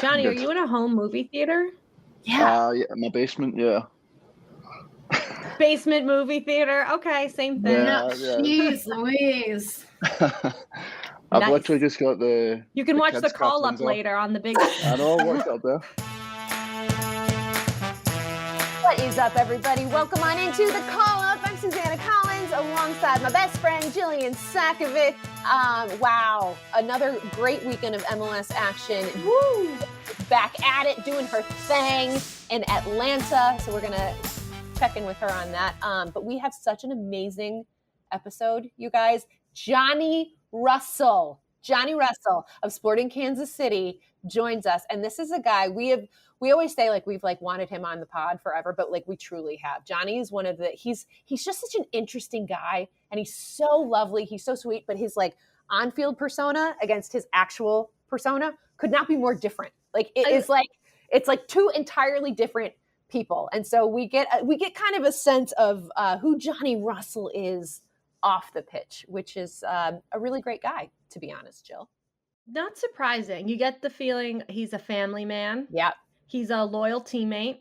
Johnny, are Good. you in a home movie theater? Yeah, my basement, yeah. Basement movie theater. Okay, same thing. Yeah. Jeez Louise. I've Nice. literally just got the You can watch the kids' call up cartoons off. later on the big I know, I watched it up there. What is up, everybody? Welcome on into the Call Up. I'm Susanna Collins alongside my best friend, Jillian Sakovic. Wow, another great weekend of MLS action. Woo! Back at it, doing her thing in Atlanta. So we're going to check in with her on that. But we have such an amazing episode, you guys. Johnny Russell of Sporting Kansas City joins us. And this is a guy we always say we've wanted him on the pod forever, but we truly have. Johnny is one of the, he's just such an interesting guy, and he's so lovely. He's so sweet, but his on-field persona against his actual persona could not be more different. It's two entirely different people. And so we get kind of a sense of who Johnny Russell is off the pitch, which is a really great guy, to be honest, Jill. Not surprising. You get the feeling he's a family man. Yep. He's a loyal teammate.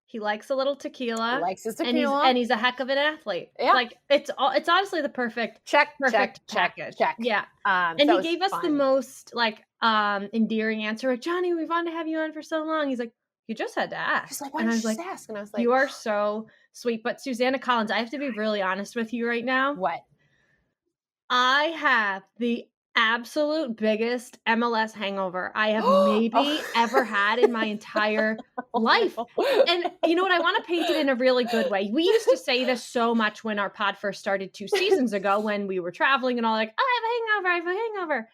He likes a little tequila. He likes his tequila. And he's a heck of an athlete. Yeah. It's honestly the perfect package. Check. Yeah. And he gave us the most endearing answer. Johnny, we've wanted to have you on for so long. He's like, you just had to ask. She's like, why didn't you just ask? And I was like, you are so sweet. But Susanna Collins, I have to be really honest with you right now. What? I have the absolute biggest MLS hangover I have maybe ever had in my entire life. And you know what? I want to paint it in a really good way. We used to say this so much when our pod first started 2 seasons ago, when we were traveling and all, I have a hangover.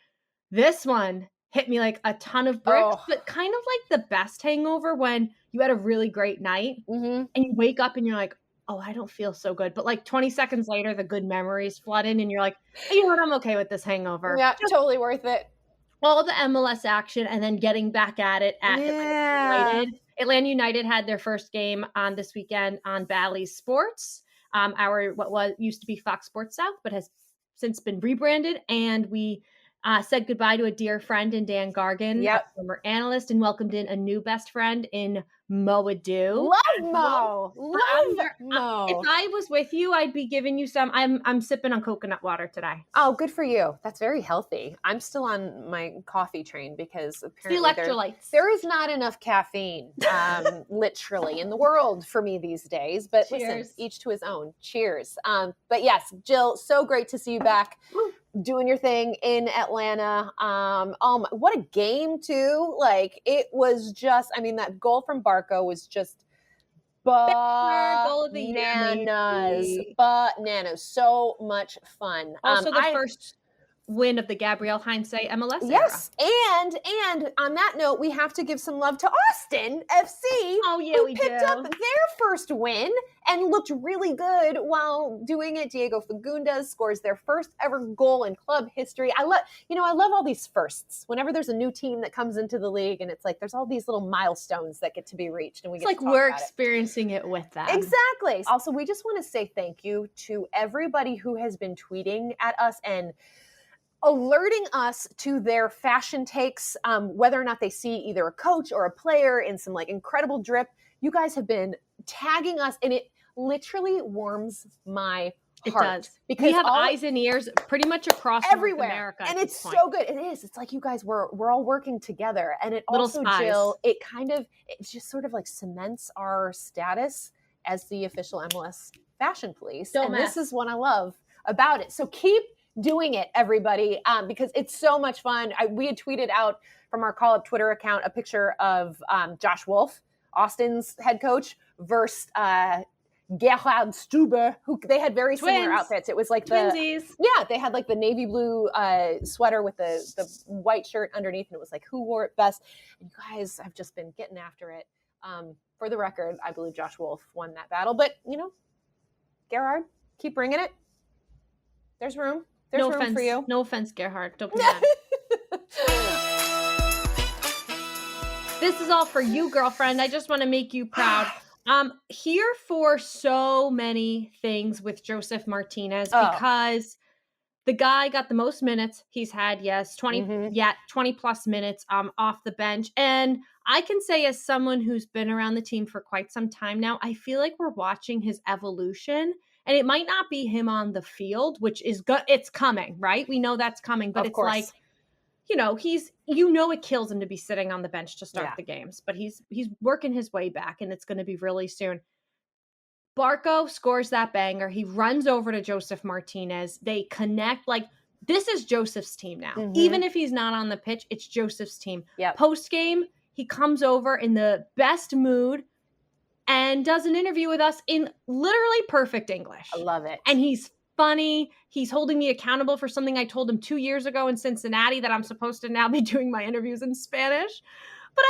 This one hit me like a ton of bricks, but kind of like the best hangover when you had a really great night and you wake up and you're like, oh, I don't feel so good. But 20 seconds later, the good memories flood in and you're like, hey, you know what? I'm okay with this hangover. Yeah, totally worth it. All the MLS action and then getting back at it at Atlanta United. Atlanta United had their first game on this weekend on Bally Sports, what used to be Fox Sports South, but has since been rebranded. And we said goodbye to a dear friend in Dan Gargan, a former analyst, and welcomed in a new best friend in Mo Adu. Love Mo. Mo. If I was with you, I'd be giving you some. I'm sipping on coconut water today. Oh, good for you. That's very healthy. I'm still on my coffee train because apparently the electrolytes. There is not enough caffeine, literally, in the world for me these days. But listen, each to his own. Cheers. But yes, Jill, so great to see you back. Doing your thing in Atlanta. What a game too. It was just, that goal from Barco was just bananas. So much fun. Also the first win of the Gabrielle Heinze MLS era. Yes, and on that note, we have to give some love to Austin FC. Oh yeah, who picked up their first win and looked really good while doing it. Diego Fagundes scores their first ever goal in club history. I love all these firsts. Whenever there's a new team that comes into the league, and it's there's all these little milestones that get to be reached, and we're experiencing it with them. Exactly. Also, we just want to say thank you to everybody who has been tweeting at us and alerting us to their fashion takes, whether or not they see either a coach or a player in some incredible drip. You guys have been tagging us, and it literally warms my heart. It does. Because we have eyes and ears pretty much across everywhere. North America. And it's so good. It is. It's you guys we're all working together. And it also, Jill, it just sort of cements our status as the official MLS fashion police. This is what I love about it. So keep doing it, everybody, because it's so much fun. We had tweeted out from our Call Up Twitter account a picture of Josh Wolf, Austin's head coach, versus Gerhard Stuber, who they had very similar outfits. It was Twinsies. They had the navy blue sweater with the white shirt underneath, and it was who wore it best. And you guys have just been getting after it. For the record, I believe Josh Wolf won that battle, but Gerhard, keep bringing it. There's room. There's room for you. No offense, Gerhard. Don't be mad. This is all for you, girlfriend. I just want to make you proud. Here for so many things with Josef Martinez because The guy got the most minutes he's had, yes, 20 plus minutes off the bench. And I can say, as someone who's been around the team for quite some time now, I feel like we're watching his evolution. And it might not be him on the field, which is good. It's coming, right? We know that's coming, but Of it's course. like, it kills him to be sitting on the bench to start Yeah. the games, but he's working his way back, and it's going to be really soon. Barco scores that banger. He runs over to Josef Martinez. They connect. Like, this is Josef's team now. Even if he's not on the pitch, it's Josef's team. Yep. Post game, he comes over in the best mood and does an interview with us in literally perfect English. I love it. And he's funny. He's holding me accountable for something I told him 2 years ago in Cincinnati, that I'm supposed to now be doing my interviews in Spanish. But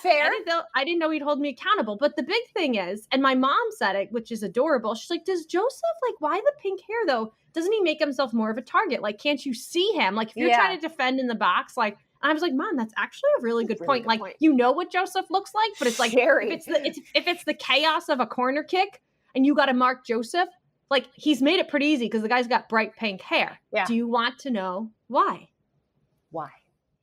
Fair. I didn't know he'd hold me accountable. But the big thing is, and my mom said it, which is adorable. She's like, does Josef, like, why the pink hair though? Doesn't he make himself more of a target? Like, can't you see him? Like, if you're trying to defend in the box, like, I was like, Mom, that's actually a really good point. Like, you know what Josef looks like, but it's like, if it's the chaos of a corner kick and you got to mark Josef, like, he's made it pretty easy because the guy's got bright pink hair. Yeah. Do you want to know why? Why?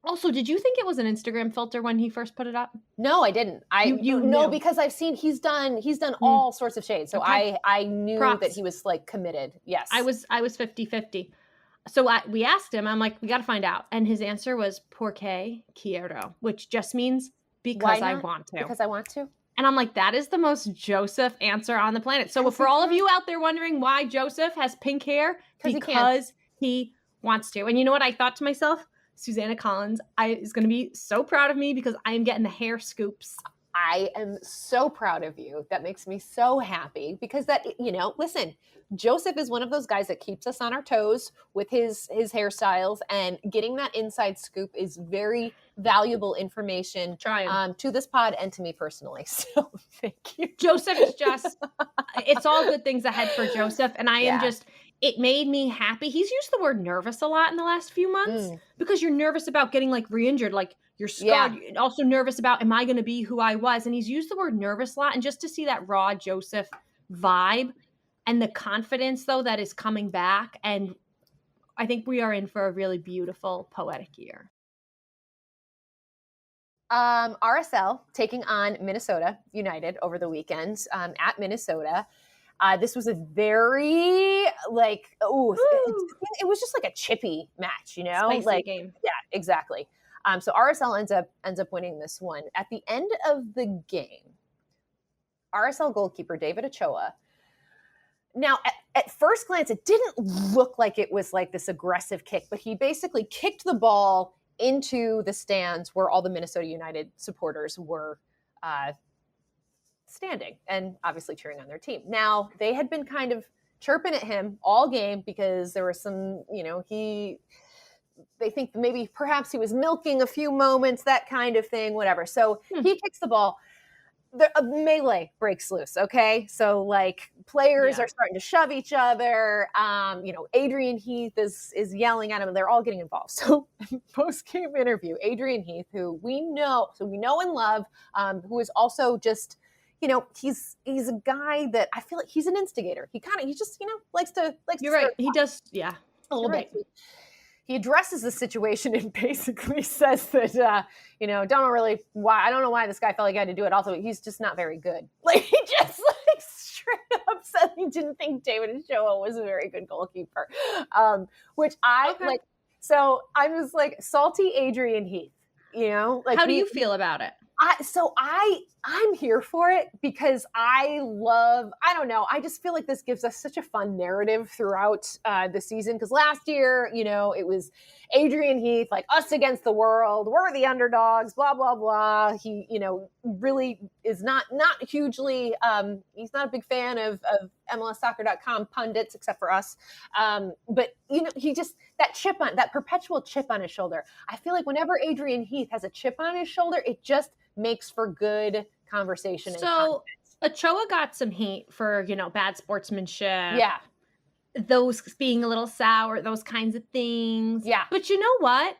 Also, did you think it was an Instagram filter when he first put it up? No, I didn't. You no, knew. because I've seen he's done all sorts of shades. So Okay. I knew Props. that he was like committed. Yes. I was 50-50. So we asked him, I'm like, we got to find out. And his answer was porque quiero, which just means because I want to. Because I want to. And I'm like, that is the most Josef answer on the planet. So for all of you out there wondering why Josef has pink hair, because he wants to. And you know what I thought to myself? Susanna Collins is going to be so proud of me because I am getting the hair scoops. I am so proud of you. That makes me so happy because listen, Josef is one of those guys that keeps us on our toes with his hairstyles, and getting that inside scoop is very valuable information to this pod and to me personally. So thank you. Josef is just, it's all good things ahead for Josef. And I am just, it made me happy. He's used the word nervous a lot in the last few months because you're nervous about getting like re-injured, like you're scarred. Yeah. You're also nervous about, am I going to be who I was? And he's used the word nervous a lot. And just to see that raw Josef vibe and the confidence though that is coming back. And I think we are in for a really beautiful, poetic year. RSL taking on Minnesota United over the weekend at Minnesota. This was a very it was just like a chippy match, Spicy game. Yeah, exactly. So RSL ends up winning this one. At the end of the game, RSL goalkeeper David Ochoa. Now, at first glance, it didn't look like it was like this aggressive kick, but he basically kicked the ball into the stands where all the Minnesota United supporters were standing and obviously cheering on their team. Now, they had been kind of chirping at him all game because there was some, they think maybe perhaps he was milking a few moments, that kind of thing, whatever. So he kicks the ball. A melee breaks loose, okay? So, like, players are starting to shove each other. Adrian Heath is yelling at him, and they're all getting involved. So, post-game interview, Adrian Heath, who we know and love, who is also just, he's a guy that I feel like he's an instigator. He just likes to. You're right. He does, yeah. A little bit. He addresses the situation and basically says that, I don't know why this guy felt like he had to do it. Also, he's just not very good. Like, he just straight up said he didn't think David Ochoa was a very good goalkeeper, which I like. So I was like, salty Adrian Heath, like, how do you feel about it? I'm here for it because I don't know. I just feel like this gives us such a fun narrative throughout the season. Because last year, it was Adrian Heath, like, us against the world. We're the underdogs, blah, blah, blah. He, really is not hugely, he's not a big fan of MLSsoccer.com pundits, except for us. But, he just, that perpetual chip on his shoulder. I feel like whenever Adrian Heath has a chip on his shoulder, it just makes for good conversation. So Ochoa got some heat for, bad sportsmanship. Yeah. Those being a little sour, those kinds of things. Yeah. But you know what?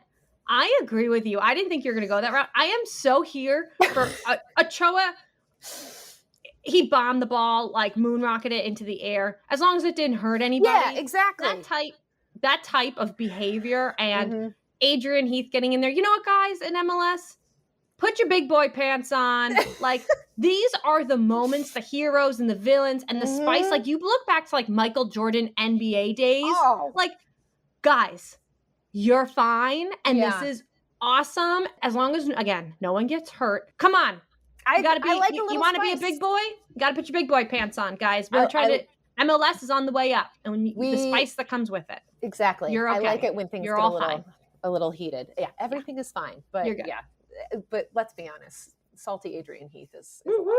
I agree with you. I didn't think you were going to go that route. I am so here for Ochoa. He bombed the ball, like moon rocketed it into the air. As long as it didn't hurt anybody. Yeah, exactly. that type of behavior and Mhm. Adrian Heath getting in there. You know what, guys, in MLS? Put your big boy pants on. Like, these are the moments, the heroes and the villains and the spice. Mhm. Like, you look back to like Michael Jordan NBA days. Oh. Like, guys, you're fine. And this Yeah. is awesome. As long as, again, no one gets hurt. Come on. I gotta be, like a you little want to be a spice. big boy? You got to put your big boy pants on, guys. We're trying to, MLS is on the way up. And when the spice that comes with it. Exactly. You're okay. I like it when things You're get all a little heated. Yeah, everything is fine. But You're good. yeah, but let's be honest. Salty Adrian Heath is a Woo-hoo. lot of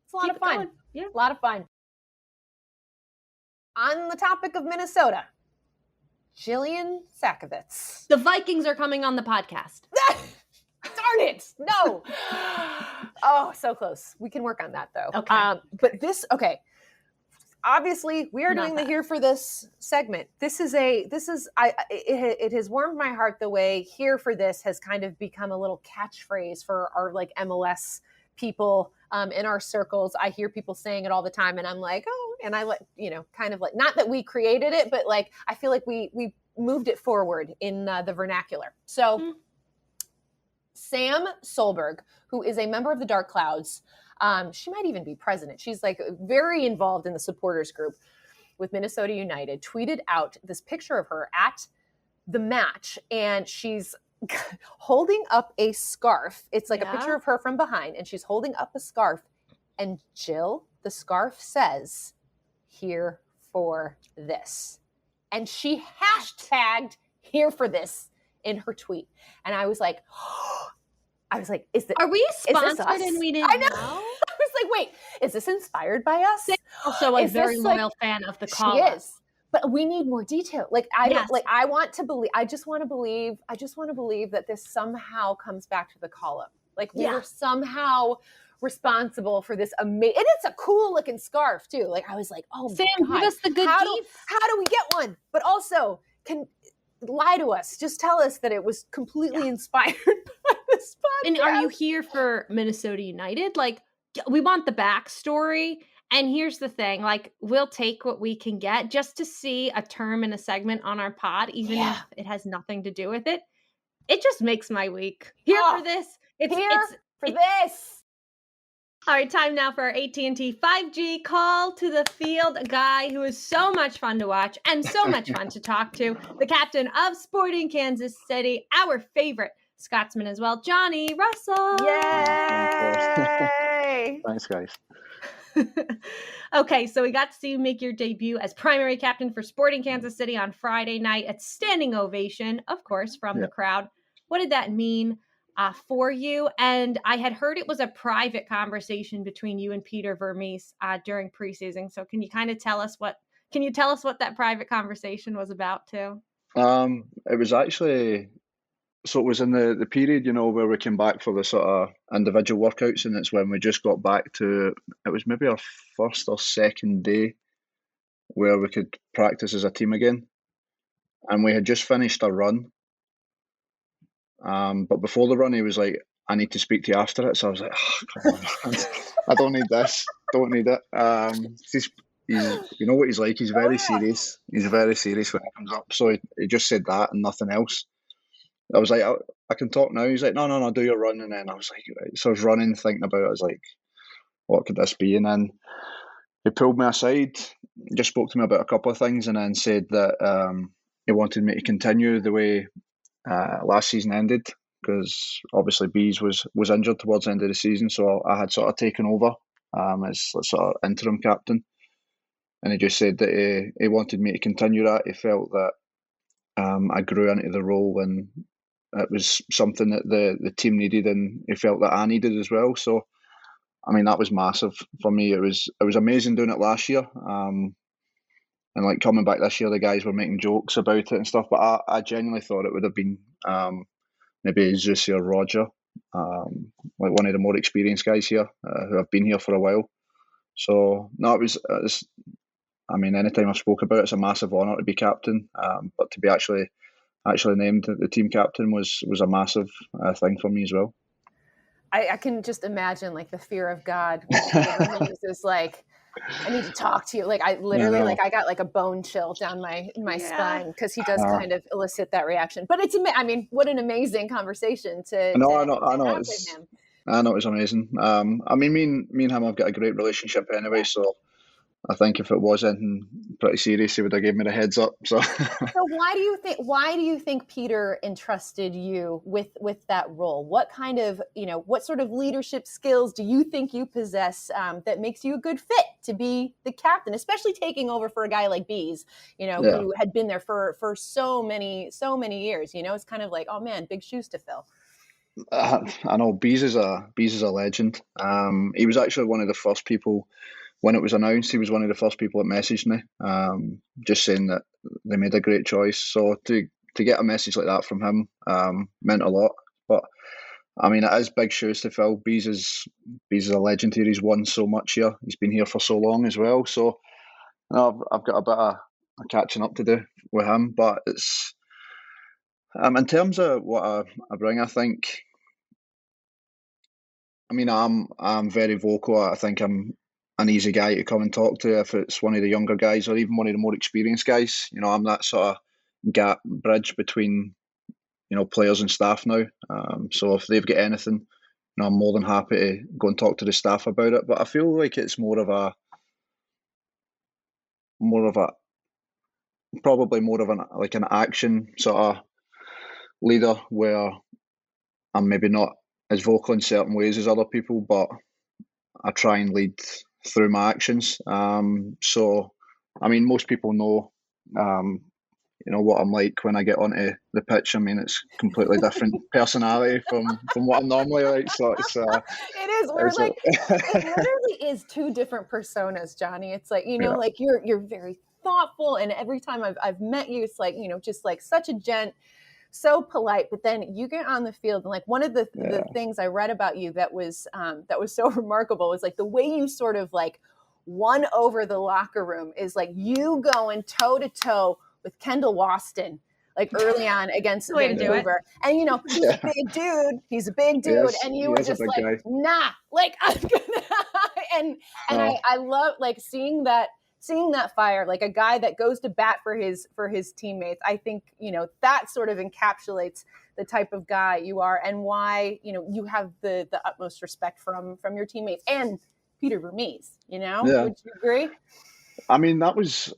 fun. It's a lot Keep of fun. going. Yeah. A lot of fun. On the topic of Minnesota, Jillian Sakovits. The Vikings are coming on the podcast. Darn it. No. Oh, so close. We can work on that though. Okay. But this, okay. Obviously, we are Not doing the bad. Here for This segment. It has warmed my heart the way Here for This has kind of become a little catchphrase for our like MLS people in our circles. I hear people saying it all the time and I'm like, oh, and I let, kind of like, not that we created it, but like, I feel like we moved it forward in the vernacular. So Sam Solberg, who is a member of the Dark Clouds, she might even be president. She's like very involved in the supporters group with Minnesota United, tweeted out this picture of her at the match. And she's holding up a scarf. It's like a picture of her from behind. And she's holding up a scarf. And Jill, the scarf says, "Here for this." And she hashtagged "Here for this" in her tweet. And I was like, Are we is this sponsored us? and we didn't I know. know? I was like, wait, is this inspired by us? Sam's also a Is very this, loyal fan of the call. She is. But we need more detail. Like Yes. I want to believe. I just want to believe that this somehow comes back to the call up. Like we were somehow responsible for this amazing. And it's a cool looking scarf too. Like I was like, oh Sam, my God, give us the good how deeds. do we get one? But also can lie to us. Just tell us that it was completely inspired by this podcast. And are you here for Minnesota United? Like, we want the backstory. And here's the thing, like, we'll take what we can get just to see a term in a segment on our pod, even if it has nothing to do with it. It just makes my week. Here for this. It's this. All right, time now for our AT&T 5G call to the field, a guy who is so much fun to watch and so much fun to talk to, the captain of Sporting Kansas City, our favorite Scotsman as well, Johnny Russell. Yay! Thanks, guys. Okay, so we got to see you make your debut as primary captain for Sporting Kansas City on Friday night at standing ovation, of course, from the crowd. What did that mean for you? And I had heard it was a private conversation between you and Peter Vermes during preseason. So can you kind of tell us what that private conversation was about too? It was actually, so it was in the period, where we came back for the sort of individual workouts, and it's when we just got back to, it was maybe our first or second day where we could practice as a team again. And we had just finished a run. But before the run, he was like, "I need to speak to you after it." So I was like, "Oh, come on, man. I don't need this. Don't need it." He's you know what he's like. He's very serious. He's very serious when it comes up. So he just said that and nothing else. I was like, I can talk now. He's like, no, do your run. And then I was like, right. So I was running, thinking about it. I was like, what could this be? And then he pulled me aside, just spoke to me about a couple of things, and then said that he wanted me to continue the way last season ended, because obviously Bees was injured towards the end of the season, so I had sort of taken over as sort of interim captain, and he just said that he wanted me to continue that. He felt that I grew into the role and it was something that the team needed, and he felt that I needed as well. So I mean, that was massive for me. It was amazing doing it last year. And like coming back this year, the guys were making jokes about it and stuff, but I genuinely thought it would have been maybe Zusi or Roger, like one of the more experienced guys here who have been here for a while. So no, it was I mean, anytime I've spoke about it, it's a massive honour to be captain, but to be actually named the team captain was a massive thing for me as well. I can just imagine like the fear of God. Is like, I need to talk to you. Like I I literally, know. like I got like a bone chill down my Yeah. spine because he does Uh, kind of elicit that reaction. But it's, I mean, what an amazing conversation to I know, I to know, I know. have with him. I know it's amazing. I mean, me and him have got a great relationship anyway. So I think if it was anything pretty serious, he would have gave me the heads up. So So why do you think Peter entrusted you with that role? What kind of, what sort of leadership skills do you think you possess that makes you a good fit to be the captain, especially taking over for a guy like Bees, yeah, who had been there for so many years? It's kind of like, oh man, big shoes to fill. I know. Bees is a legend. He was actually one of the first people when it was announced. He was one of the first people that messaged me, just saying that they made a great choice. So to get a message like that from him meant a lot. But I mean, it is big shoes to fill. Bees is a legend here. He's won so much here. He's been here for so long as well. So I've got a bit of catching up to do with him. But it's in terms of what I bring, I think. I mean, I'm very vocal. I think I'm an easy guy to come and talk to if it's one of the younger guys or even one of the more experienced guys. I'm that sort of gap bridge between players and staff now. So if they've got anything, I'm more than happy to go and talk to the staff about it. But I feel like it's probably more of an action sort of leader where I'm maybe not as vocal in certain ways as other people, but I try and lead through my actions. So, I mean, most people know, what I'm like when I get onto the pitch. I mean, it's completely different personality from what I'm normally like. So It is. We're it's like, it a, literally is two different personas, Johnny. It's like, yeah, like you're very thoughtful, and every time I've met you, it's like, just like such a gent, so polite. But then you get on the field, and like one of the yeah, things I read about you that was so remarkable was like the way you sort of like won over the locker room is like you going toe to toe with Kendall Waston, like early on against Way to do it. Vancouver. And he's a yeah. big dude. He's a big dude. Yes, And he you were is a just big like, guy. nah, like I'm gonna and No, I love like seeing that fire, like a guy that goes to bat for his teammates. I think, that sort of encapsulates the type of guy you are and why, you have the utmost respect from your teammates and Peter Vermes, yeah. would you agree? I mean, that was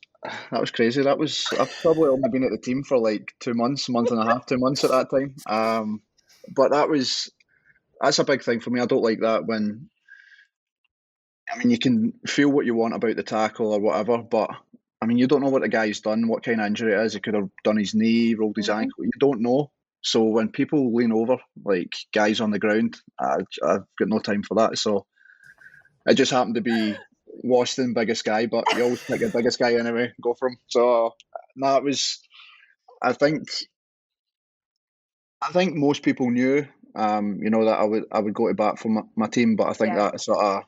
crazy. I've probably only been at the team for like 2 months, a month and a half, 2 months at that time. But that's a big thing for me. I don't like that when, I mean, you can feel what you want about the tackle or whatever, but I mean, you don't know what the guy's done, what kind of injury it is. He could have done his knee, rolled his Mhm. ankle. You don't know. So when people lean over, like guys on the ground, I've got no time for that. So it just happened to be Waston, biggest guy, but you always pick your biggest guy anyway, go for him. So no, it was. I think most people knew, that I would go to bat for my team, but I think Yeah. that sort of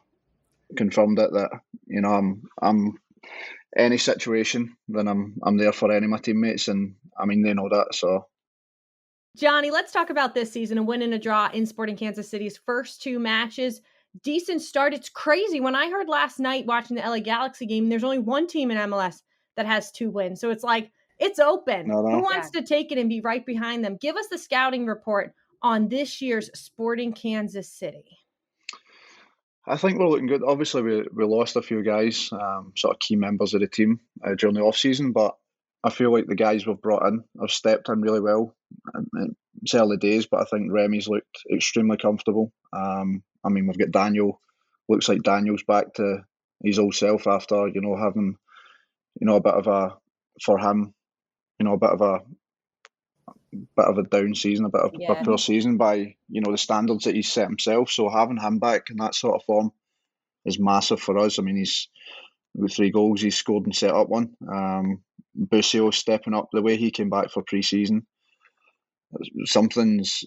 confirmed it that I'm any situation, then I'm there for any of my teammates, and I mean they know that. So Johnny, let's talk about this season, a win and a draw in Sporting Kansas City's first 2 matches. Decent start. It's crazy. When I heard last night watching the LA Galaxy game, there's only one team in MLS that has 2 wins. So it's like, it's open. no, Who no. Yeah. wants to take it and be right behind them? Give us the scouting report on this year's Sporting Kansas City. I think we're looking good. Obviously, we lost a few guys, sort of key members of the team during the off season, but I feel like the guys we've brought in have stepped in really well. It's early days, but I think Remy's looked extremely comfortable. I mean, we've got Daniel. Looks like Daniel's back to his old self after having a bit of a for him, a bit of a down season, a bit of a Yeah. poor season by the standards that he's set himself. So having him back in that sort of form is massive for us. I mean, he's with 3 goals he's scored and set up one. Busio stepping up the way he came back for pre-season. Something's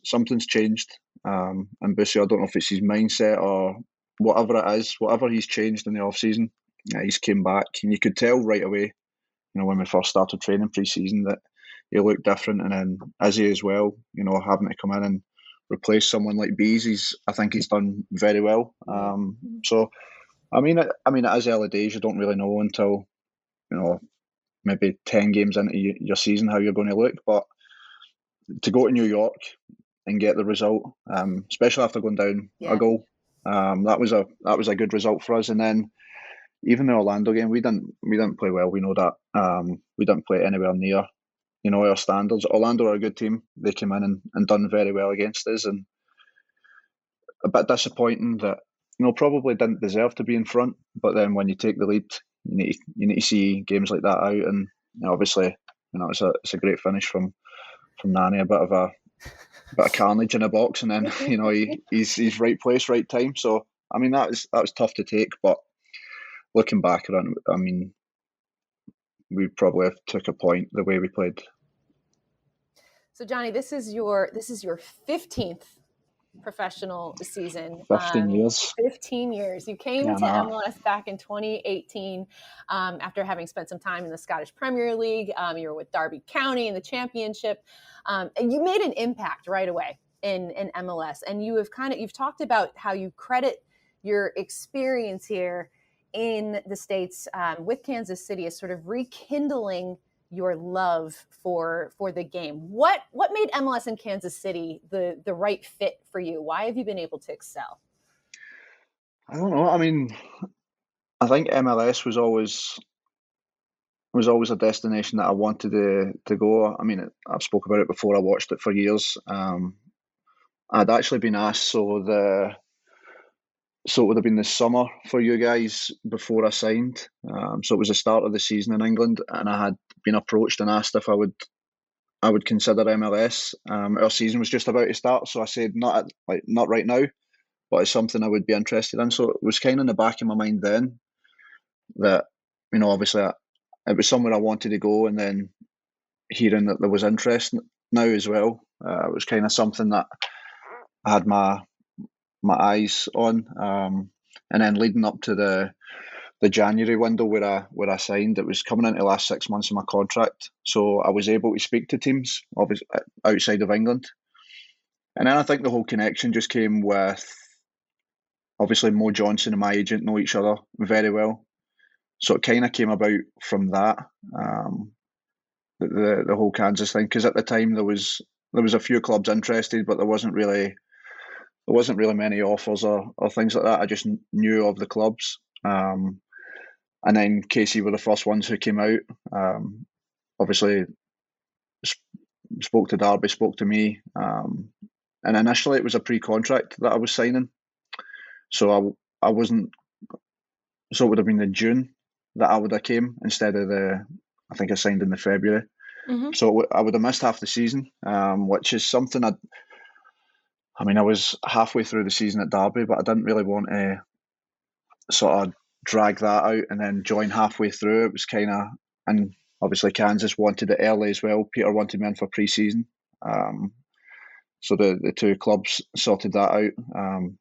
changed. And Busio, I don't know if it's his mindset or whatever it is, whatever he's changed in the off season. He's came back, and you could tell right away. When we first started training pre-season that he looked different, and then Izzy as well. Having to come in and replace someone like Bees, I think he's done very well. So I mean, it is early days. You don't really know until, you know, maybe 10 games into your season how you're going to look. But to go to New York and get the result, especially after going down a Yeah. goal, that was a good result for us. And then even the Orlando game, we didn't play well. We know that. We didn't play anywhere near, you know, our standards. Orlando are a good team. They came in and done very well against us, and a bit disappointing that, you know, probably didn't deserve to be in front. But then when you take the lead, you need to see games like that out, and you know, obviously, you know, it's a great finish from Nani, a bit of carnage in a box, and then you know he's right place, right time. So I mean that was tough to take, but looking back around, I mean, we probably have took a point the way we played. So Johnny, this is your 15th professional season. 15 years. 15 years. You came Yeah, to MLS back in 2018 after having spent some time in the Scottish Premier League. You were with Derby County in the Championship, and you made an impact right away in MLS. And you've talked about how you credit your experience here in the States with Kansas City as sort of rekindling your love for the game. What made MLS in Kansas City the right fit for you? Why have you been able to excel? I don't know. I mean, I think MLS was always a destination that I wanted to go. I mean, I've spoke about it before. I watched it for years. I'd actually been asked, so it would have been the summer for you guys before I signed. So it was the start of the season in England, and I had been approached and asked if I would consider MLS. Our season was just about to start, so I said not right now, but it's something I would be interested in. So it was kind of in the back of my mind then that, you know, obviously it was somewhere I wanted to go, and then hearing that there was interest now as well, it was kind of something that I had my eyes on. And then leading up to the January window where I signed, it was coming into the last 6 months of my contract, so I was able to speak to teams obviously outside of England. And then I think the whole connection just came with, obviously, Mo Johnson and my agent know each other very well, so it kind of came about from that. The whole Kansas thing, because at the time there was a few clubs interested, but there wasn't really many offers or things like that. I just knew of the clubs. And then KC were the first ones who came out. Obviously, spoke to Derby, spoke to me. And initially it was a pre-contract that I was signing. So I wasn't, so it would have been in June that I would have came instead of I think I signed in the February. Mm-hmm. So I would have missed half the season, which is something I mean, I was halfway through the season at Derby, but I didn't really want to sort of drag that out and then join halfway through. It was kind of, and obviously Kansas wanted it early as well. Peter wanted me in for pre-season. So the two clubs sorted that out.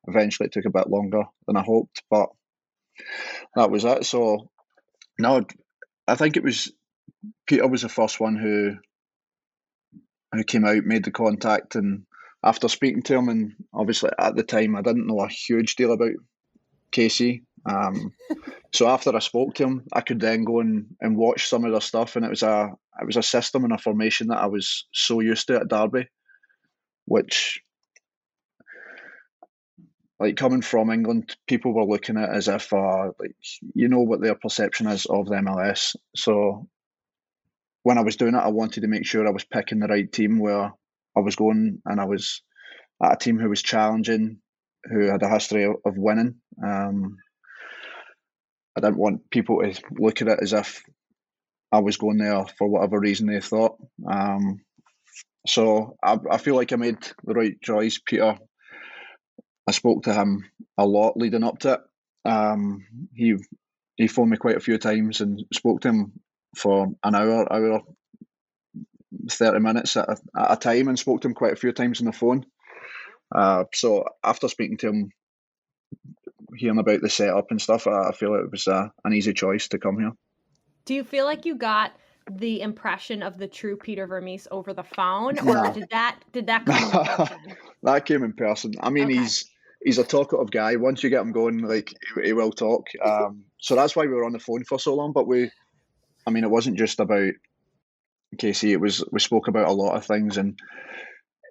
Eventually it took a bit longer than I hoped, but that was it. So no, I think it was Peter was the first one who came out, made the contact, and after speaking to him, and obviously at the time I didn't know a huge deal about KC. So after I spoke to him, I could then go and watch some of their stuff, and it was a system and a formation that I was so used to at Derby, which, like, coming from England, people were looking at it as if like, you know what their perception is of the MLS. So when I was doing it, I wanted to make sure I was picking the right team where I was going, and I was at a team who was challenging, who had a history of winning. I didn't want people to look at it as if I was going there for whatever reason they thought. So I feel like I made the right choice. Peter, I spoke to him a lot leading up to it. He phoned me quite a few times and spoke to him for an hour, 30 minutes at a time, and spoke to him quite a few times on the phone. So after speaking to him, hearing about the setup and stuff, I feel it was an easy choice to come here. Do you feel like you got the impression of the true Peter Vermes over the phone, or No. did that come in person? That came in person. I mean, Okay. he's a talkative guy. Once you get him going, like he will talk. So that's why we were on the phone for so long. But it wasn't just about Casey. We spoke about a lot of things, and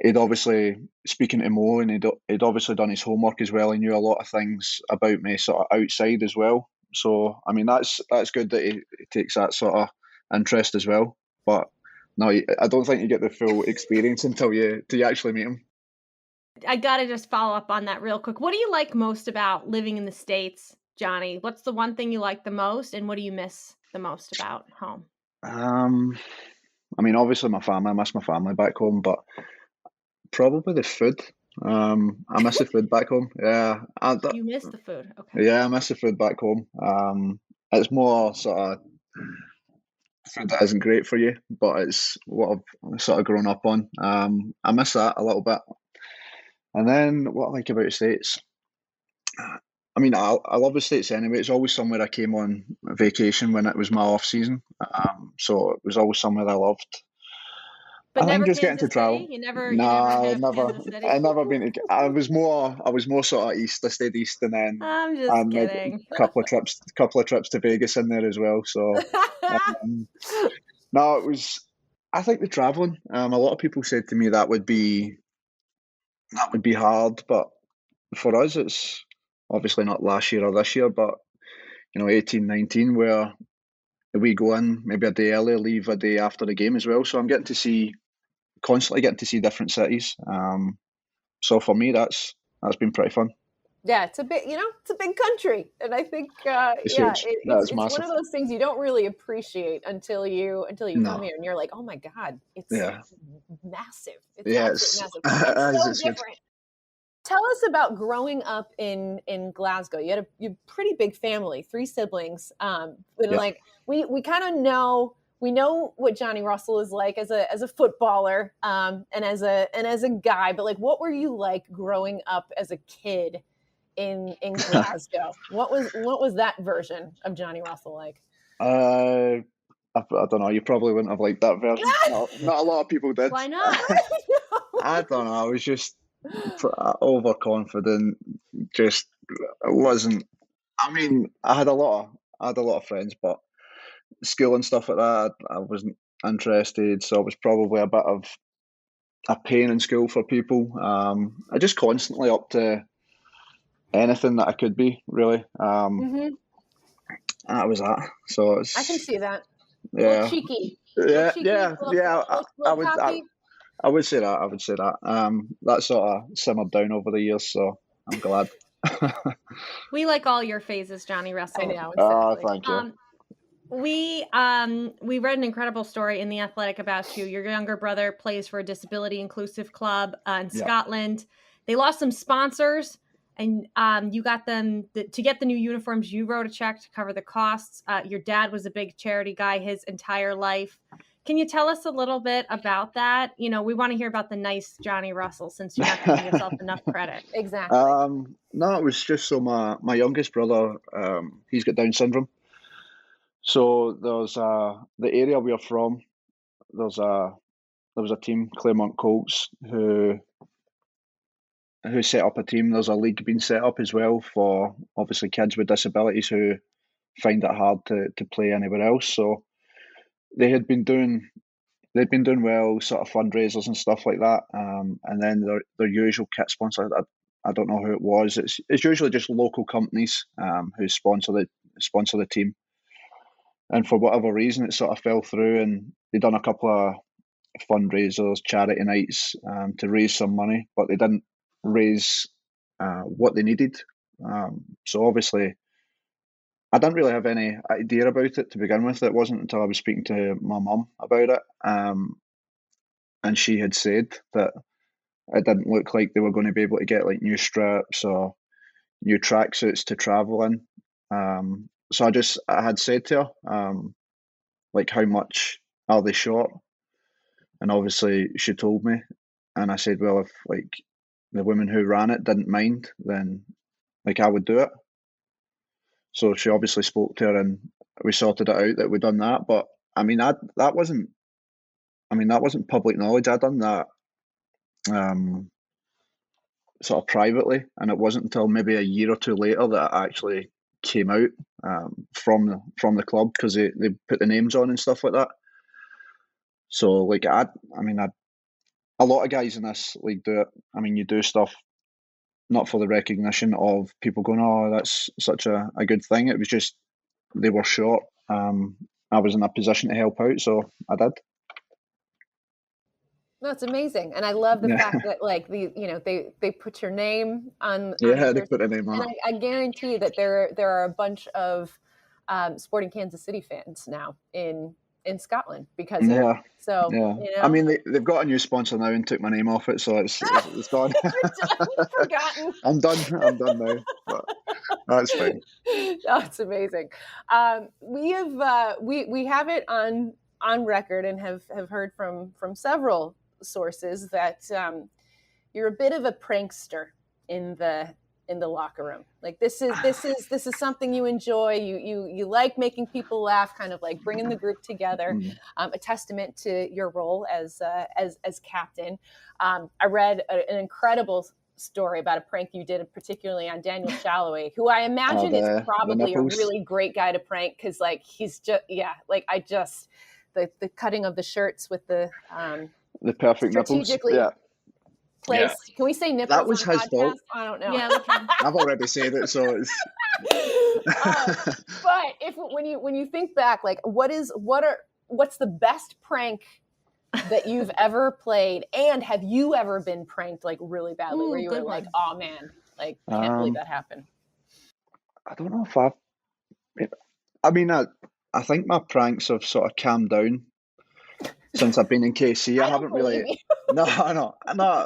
he'd obviously speaking to Mo, and he'd obviously done his homework as well. He knew a lot of things about me, sort of outside as well. So that's good that he takes that sort of interest as well. But no, I don't think you get the full experience until you actually meet him. I gotta just follow up on that real quick. What do you like most about living in the States, Johnny? What's the one thing you like the most, and what do you miss the most about home? Obviously my family. I miss my family back home, but probably the food. I miss the food back home. Yeah, You miss the food. Okay. yeah, I miss the food back home. It's more sort of food that isn't great for you, but it's what I've sort of grown up on. I miss that a little bit. And then what I like about the States, I love the States anyway. It's always somewhere I came on vacation when it was my off season. So it was always somewhere I loved. But I think never just getting to Kansas travel. City? You never Nah, have never. Kansas City? I never been. I was more sort of east. I stayed east, and then I'm I just made kidding. a couple of trips to Vegas in there as well. So no, it was. I think the traveling. A lot of people said to me that would be hard, but for us, it's obviously not last year or this year, but 18, 19, where we go in maybe a day early, leave a day after the game as well. So I'm constantly getting to see different cities. So for me, that's been pretty fun. Yeah, it's a big country, and I think, It's huge. it's Massive. one of those things you don't really appreciate until you No. come here, and you're like, oh my god, it's massive. It's Yeah, absolutely massive. It's so it's huge. different. Tell us about growing up in Glasgow. You had a pretty big family, 3 siblings. Like we kind of know. We know what Johnny Russell is like as a footballer, and as a guy. But like, what were you like growing up as a kid in Glasgow? What was that version of Johnny Russell like? I don't know. You probably wouldn't have liked that version. Not a lot of people did. Why not? I don't know. I was just overconfident. Just it wasn't. I had a lot of friends, but school and stuff like that, I wasn't interested. So it was probably a bit of a pain in school for people. I just constantly up to anything that I could be, really. That was that. So it's. I can see that. A Yeah. little cheeky. Yeah. Cheeky, Yeah. I would. cocky. I would say that. That sort of simmered down over the years, so I'm glad. We like all your phases, Johnny Russell. I know, exactly. Thank you. We read an incredible story in The Athletic about you. Your younger brother plays for a disability inclusive club in Scotland. They lost some sponsors, and you got them to get the new uniforms. You wrote a check to cover the costs. Your dad was a big charity guy his entire life. Can you tell us a little bit about that? We want to hear about the nice Johnny Russell, since you're not giving yourself enough credit. Exactly. No, it was just so my youngest brother, he's got Down syndrome. So there's the area we're from. There was a team, Claremont Colts, who set up a team. There's a league being set up as well for obviously kids with disabilities who find it hard to play anywhere else. So they'd been doing well, sort of fundraisers and stuff like that. And then their usual kit sponsor, I don't know who it was. It's usually just local companies who sponsor the team. And for whatever reason, it sort of fell through, and they done a couple of fundraisers, charity nights to raise some money, but they didn't raise what they needed. So obviously, I didn't really have any idea about it to begin with. It wasn't until I was speaking to my mum about it, and she had said that it didn't look like they were going to be able to get like new strips or new tracksuits to travel in. So I had said to her, like, how much are they short? And obviously she told me, and I said, well, if like the woman who ran it didn't mind, then like I would do it. So she obviously spoke to her, and we sorted it out that we'd done that. But that wasn't public knowledge. I'd done that sort of privately, and it wasn't until maybe a year or two later that it actually came out from the club, because they put the names on and stuff like that. So like a lot of guys in this league do it. I mean, you do stuff not for the recognition of people going, oh, that's such a good thing. It was just they were short. I was in a position to help out, so I did. No, it's amazing, and I love the Yeah. fact that like they put your name on Yeah, the they jersey. put a name on And it. I guarantee that there are a bunch of Sporting Kansas City fans now in Scotland because of it. Yeah, So yeah. you I know, mean, they've got a new sponsor now and took my name off it, so it's gone. forgotten. I'm done. I'm done now. But that's fine. That's amazing. We have it on record and have heard from several sources that you're a bit of a prankster in the locker room. Like this is something you enjoy. You like making people laugh, kind of like bringing the group together. A testament to your role as captain. I read an incredible story about a prank you did, particularly on Daniel Salloi, who I imagine is the probably a nipples. really great guy to prank because like he's just the cutting of the shirts with the perfect nipples. strategically Yeah. placed. Yeah. Can we say nipples? That was on a his podcast? fault. I don't know. Yeah, we can. I've already said it, so it's. But when you think back, like what's the best prank that you've ever played, and have you ever been pranked like really badly, Ooh, where you were good like, one. oh man, like can't believe that happened? I don't know if I mean, I think my pranks have sort of calmed down since I've been in KC. I haven't really. No.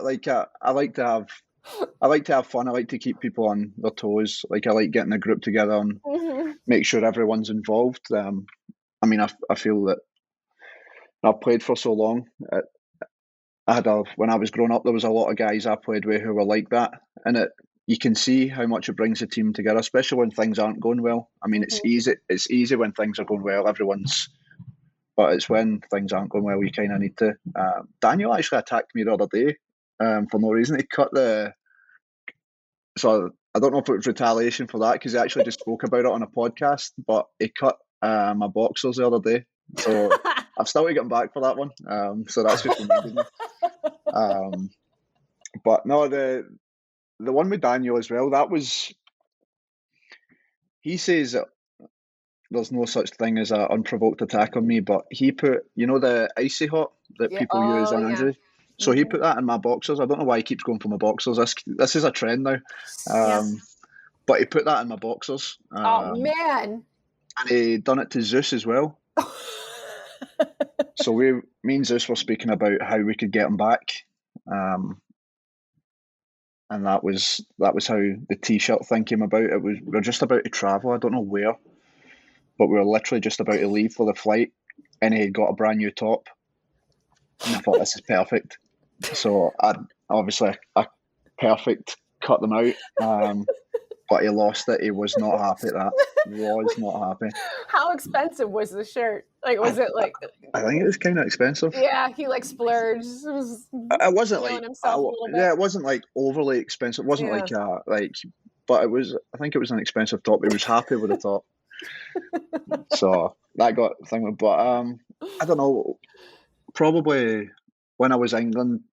Like I like to have fun. I like to keep people on their toes. Like I like getting a group together and make sure everyone's involved. I mean, I feel that I've played for so long. When I was growing up, there was a lot of guys I played with who were like that, and you can see how much it brings the team together, especially when things aren't going well. I mean, it's easy when things are going well. But it's when things aren't going well you kind of need to. Daniel actually attacked me the other day for no reason. He cut so I don't know if it was retaliation for that, because he actually just spoke about it on a podcast, but he cut my boxers the other day. So I've still to get him back for that one. So that's just reminded me. But no, the one with Daniel as well, that was. He says that there's no such thing as an unprovoked attack on me, but he put, the icy hot that people use in injury. So he put that in my boxers. I don't know why he keeps going for my boxers. This is a trend now. But he put that in my boxers. Oh man! And he done it to Zeus as well. So me and Zeus were speaking about how we could get him back. And that was how the T-shirt thing came about. We were just about to travel. I don't know where, but we were literally just about to leave for the flight, and he got a brand new top. And I thought, this is perfect. So I perfect cut them out. But he lost it. He was not happy at that. He was not happy. How expensive was the shirt? Like, was it like? I think it was kind of expensive. Yeah, he like splurged. It wasn't like it wasn't like overly expensive. It wasn't but it was. I think it was an expensive top. He was happy with the top. So that got the thing. But I don't know. Probably when I was in England,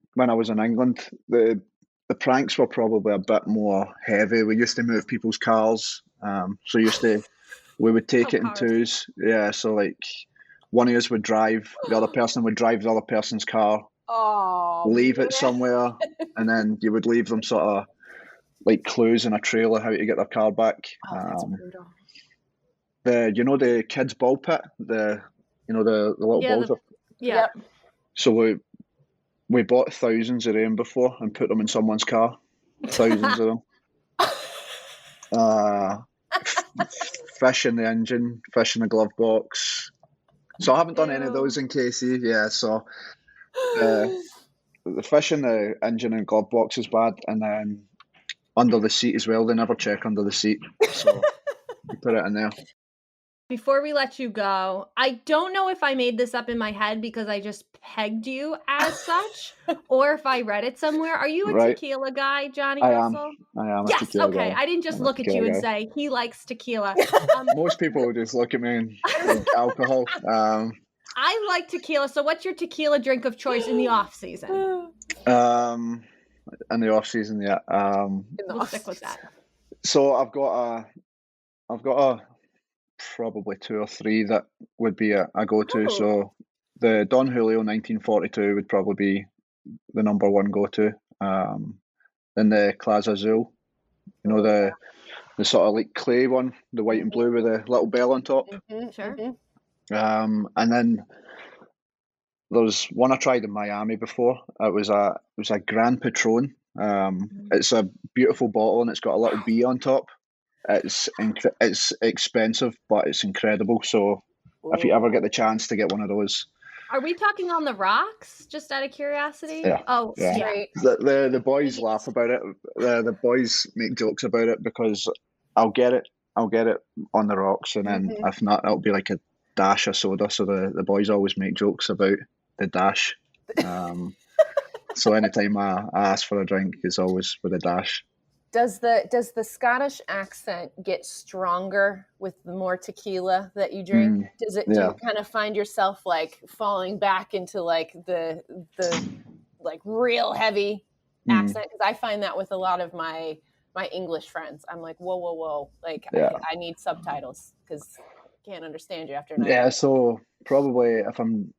the pranks were probably a bit more heavy. We used to move people's cars. We would take it in twos. Yeah, so like one of us would drive, the other person would drive the other person's car, leave it somewhere, and then you would leave them sort of like clues in a trailer how to get their car back. That's brutal. The kids' ball pit, the little balls. Yep. So we bought thousands of them before and put them in someone's car. Thousands of them. Fish in the engine, fish in the glove box. So I haven't done any of those in KC. Yeah, so the fish in the engine and glove box is bad, and then under the seat as well. They never check under the seat, so you put it in there. before we let you go, I don't know if I made this up in my head because I just pegged you as such, or if I read it somewhere. Are you a Right. tequila guy, Johnny I am. Russell? I am a Yes, tequila okay. guy. I didn't just I'm a look at you tequila and guy. say, "He likes tequila." Most people just look at me and like alcohol. I like tequila, so what's your tequila drink of choice in the off season? In the off season, yeah. We'll stick with that. So I've got a probably 2 or 3 that would be a go-to. Ooh. So the Don Julio 1942 would probably be the number 1 go-to. Then the Claz Azul, you know, the sort of like clay one, the white and blue with the little bell on top. Sure. And then there's one I tried in Miami before. It was a Grand Patron. It's a beautiful bottle and it's got a little bee on top. It's expensive, but it's incredible. So if you ever get the chance to get one of those, Are we talking on the rocks? Just out of curiosity. Yeah. Oh, Yeah. yeah. Right. the boys laugh about it. The boys make jokes about it because I'll get it on the rocks, and then if not, it'll be like a dash of soda. So the boys always make jokes about the dash. So anytime I ask for a drink, it's always with a dash. Does the Scottish accent get stronger with the more tequila that you drink? Do yeah. you kind of find yourself like falling back into like the like real heavy accent? Because I find that with a lot of my English friends. I'm like, whoa, like Yeah. I need subtitles because I can't understand you after a night. Yeah, so probably if I'm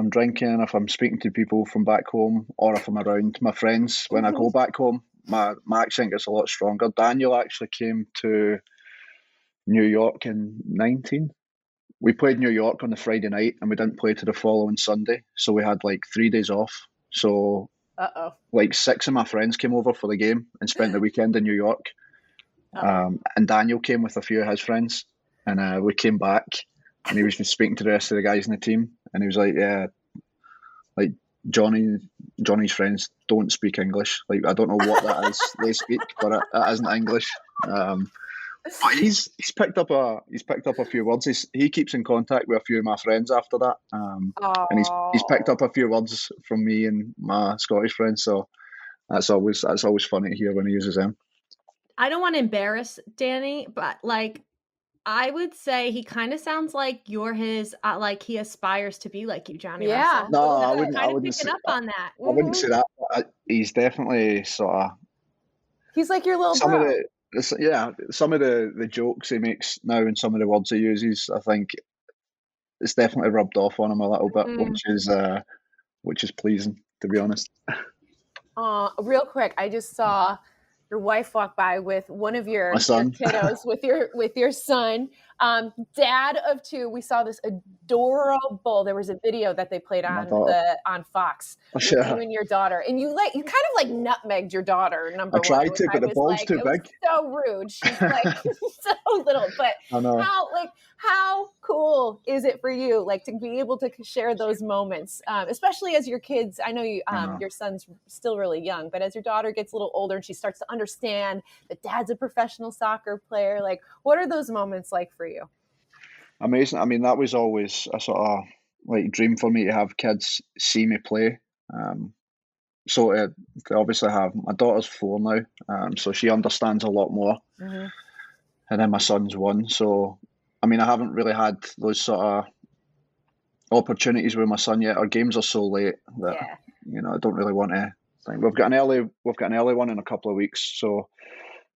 drinking, if I'm speaking to people from back home, or if I'm around my friends when I go back home, my accent gets a lot stronger. Daniel actually came to New York in 19. We played New York on the Friday night and we didn't play to the following Sunday. So we had like 3 days off. So like 6 of my friends came over for the game and spent the weekend in New York. And Daniel came with a few of his friends, and we came back and he was just speaking to the rest of the guys in the team, and he was like, yeah, like Johnny's friends don't speak English. Like, I don't know what that is they speak, but it isn't English. But he's picked up a few words. He keeps in contact with a few of my friends after that, and he's picked up a few words from me and my Scottish friends. So that's always funny to hear when he uses them. I don't want to embarrass Danny, but like, I would say he kind of sounds like you're his, like he aspires to be like you, Johnny Russell. No, I I'm wouldn't. kind I of wouldn't picking say, up on that. I wouldn't say that. But he's definitely sort of He's like your little some bro. some of the jokes he makes now and some of the words he uses. I think it's definitely rubbed off on him a little bit, which is pleasing, to be honest. Real quick, I just saw your wife walk by with one of your kiddos, with your son, dad of 2. We saw this adorable. There was a video that they played on Fox with you and your daughter, and you kind of like nutmegged your daughter. Number one, I tried to, but the ball's too big. So rude. She's like so little, but I know. How cool is it for you, like, to be able to share those moments, especially as your kids? I know you, your son's still really young, but as your daughter gets a little older and she starts to understand that dad's a professional soccer player, like, what are those moments like for you? Amazing. I mean, that was always a sort of like dream for me to have kids see me play. So to obviously have my daughter's 4 now, so she understands a lot more, and then my son's 1. So I mean, I haven't really had those sort of opportunities with my son yet. Our games are so late that I don't really want to think. We've got an early one in a couple of weeks, so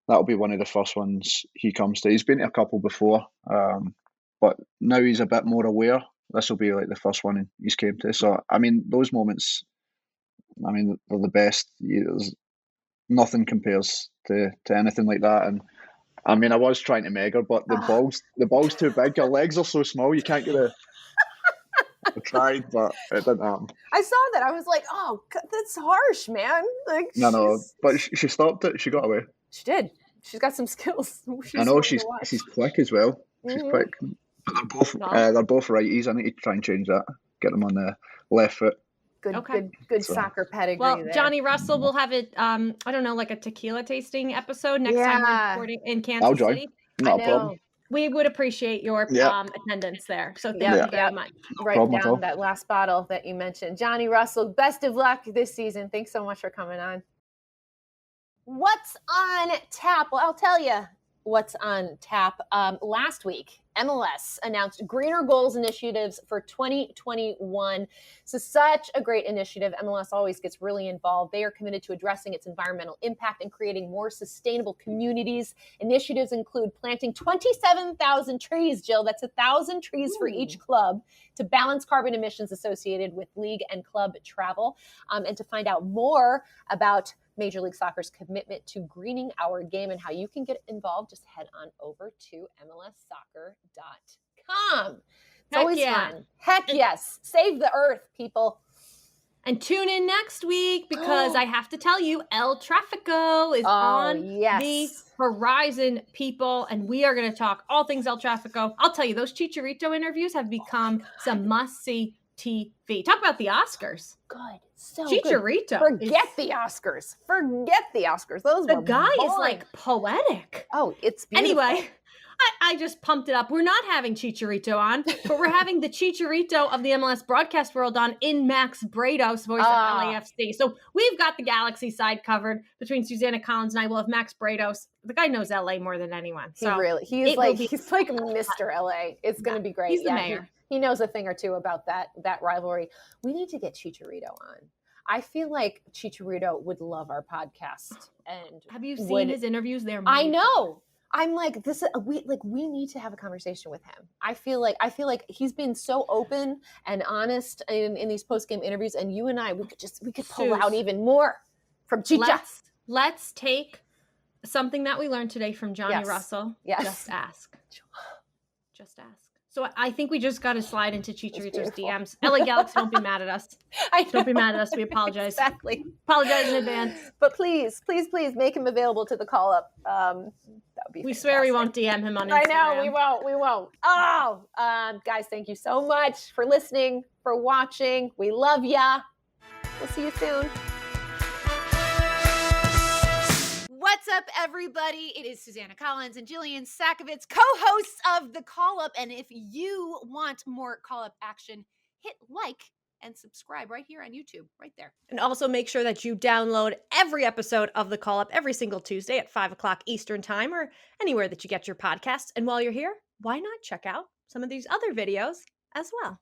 that'll be one of the first ones he comes to. He's been to a couple before, but now he's a bit more aware. This will be like the first one he's came to. So I mean, those moments, I mean, they're the best. There's nothing compares to anything like that. And I mean, I was trying to meg her, but the ball's too big. Her legs are so small, you can't get a. I tried, but it didn't happen. I saw that. I was like, "Oh, that's harsh, man!" Like, no, but she stopped it. She got away. She did. She's got some skills. I know she's quick as well. She's quick. But they're both righties. I need to try and change that. Get them on the left foot. Good soccer pedigree. Well, there. Johnny Russell, we'll have it. I don't know, like a tequila tasting episode next time we're recording in Kansas I'll join. City. Not a problem. We would appreciate your Yeah. attendance there. So thank Yep, you very yep. much. Write Problem at all. down that last bottle that you mentioned. Johnny Russell, best of luck this season. Thanks so much for coming on. What's on tap? Well, I'll tell you what's on tap. Last week, MLS announced greener goals initiatives for 2021. So such a great initiative. MLS always gets really involved. They are committed to addressing its environmental impact and creating more sustainable communities. Initiatives include planting 27,000 trees, Jill. That's 1,000 trees for each club to balance carbon emissions associated with league and club travel. And to find out more about Major League Soccer's commitment to greening our game and how you can get involved, just head on over to mlssoccer.com. It's always fun. Heck yes. Save the earth, people. And tune in next week because I have to tell you, El Trafico is on the horizon, people. And we are going to talk all things El Trafico. I'll tell you, those Chicharito interviews have become some must-see TV. Talk about the Oscars. Good. So Chicharito. Good. Forget the Oscars. Forget the Oscars. Those the were guy boring. is like poetic. Oh, it's beautiful. Anyway, I just pumped it up. We're not having Chicharito on, but we're having the Chicharito of the MLS broadcast world on in Max Brados, voice of LAFC. So we've got the Galaxy side covered between Susanna Collins and I. Will have Max Brados. The guy knows LA more than anyone. So he's like Mr. LA. It's going to be great. He's the mayor. He knows a thing or two about that rivalry. We need to get Chicharito on. I feel like Chicharito would love our podcast. And have you seen his interviews? They're I know. I'm like we need to have a conversation with him. I feel like he's been so open and honest in these post-game interviews, and you and I we could pull out even more from Chicha. Let's take something that we learned today from Johnny Russell. Yes. Just ask. Just ask. So I think we just got to slide into Chicharito's DMs. LA Galaxy, don't be mad at us. Don't be mad at us. We apologize. Exactly. Apologize in advance. But please make him available to the call up. That would be We swear we won't DM him on Instagram. I know, we won't. Oh, guys, thank you so much for listening, for watching. We love ya. We'll see you soon. What's up, everybody? It is Susanna Collins and Jillian Sakovitz, co-hosts of The Call Up. And if you want more Call Up action, hit like and subscribe right here on YouTube, right there. And also make sure that you download every episode of The Call Up every single Tuesday at 5 o'clock Eastern Time or anywhere that you get your podcasts. And while you're here, why not check out some of these other videos as well?